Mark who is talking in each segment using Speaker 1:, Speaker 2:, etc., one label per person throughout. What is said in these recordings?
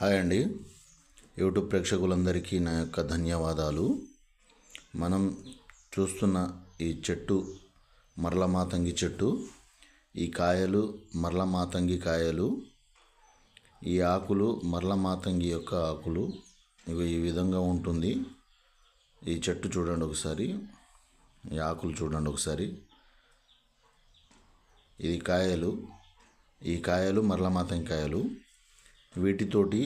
Speaker 1: Hi అండి, YouTube ప్రేక్షకులందరికీ నా యొక్క ధన్యవాదాలు. మనం చూస్తున్న ఈ చెట్టు మరలమాతంగి చెట్టు. ఈ కాయలు మరలమాతంగి కాయలు. ఈ ఆకులు మరలమాతంగి యొక్క ఆకులు. ఇవి ఈ విధంగా ఉంటుంది. ఈ చెట్టు చూడండి ఒకసారి, ఈ ఆకులు చూడండి ఒకసారి. ఇది కాయలు. ఈ కాయలు మరలమాతంగి కాయలు. వీటితోటి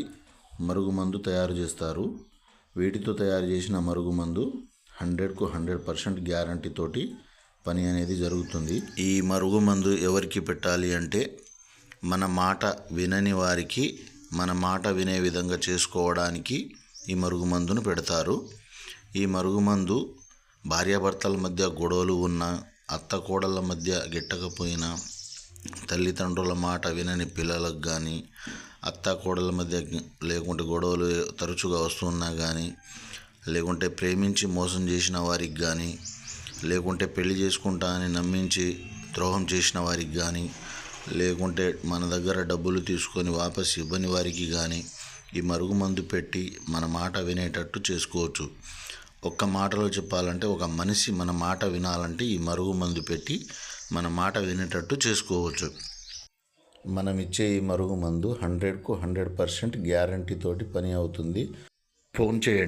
Speaker 1: మరుగుమందు తయారు చేస్తారు. వీటితో తయారు చేసిన మరుగుమందు 100కు 100% గ్యారంటీ తోటి పని అనేది జరుగుతుంది. ఈ మరుగుమందు ఎవరికి పెట్టాలి అంటే, మన మాట వినని వారికి మన మాట వినే విధంగా చేసుకోవడానికి ఈ మరుగుమందును పెడతారు. ఈ మరుగుమందు భార్యాభర్తల మధ్య గొడవలు ఉన్న, అత్త కోడళ్ళ మధ్య గిట్టకపోయినా, తల్లిదండ్రుల మాట వినని పిల్లలకు కానీ, అత్త కోడళ్ళ మధ్య లేకుంటే గొడవలు తరచుగా వస్తున్నా కానీ, లేకుంటే ప్రేమించి మోసం చేసిన వారికి కానీ, లేకుంటే పెళ్లి చేసుకుంటా అని నమ్మించి ద్రోహం చేసిన వారికి కానీ, లేకుంటే మన దగ్గర డబ్బులు తీసుకొని వాపస్ ఇవ్వని వారికి కానీ ఈ మరుగుమందు పెట్టి మన మాట వినేటట్టు చేసుకోవచ్చు. ఒక్క మాటలో చెప్పాలంటే, ఒక మనిషి మన మాట వినాలంటే ఈ మరుగుమందు పెట్టి మన మాట వినేటట్టు చేసుకోవచ్చు. మనం ఇచ్చే ఈ మరుగుమందు 100కు 100% గ్యారంటీ తోటి పని అవుతుంది. ఫోన్ చేయండి.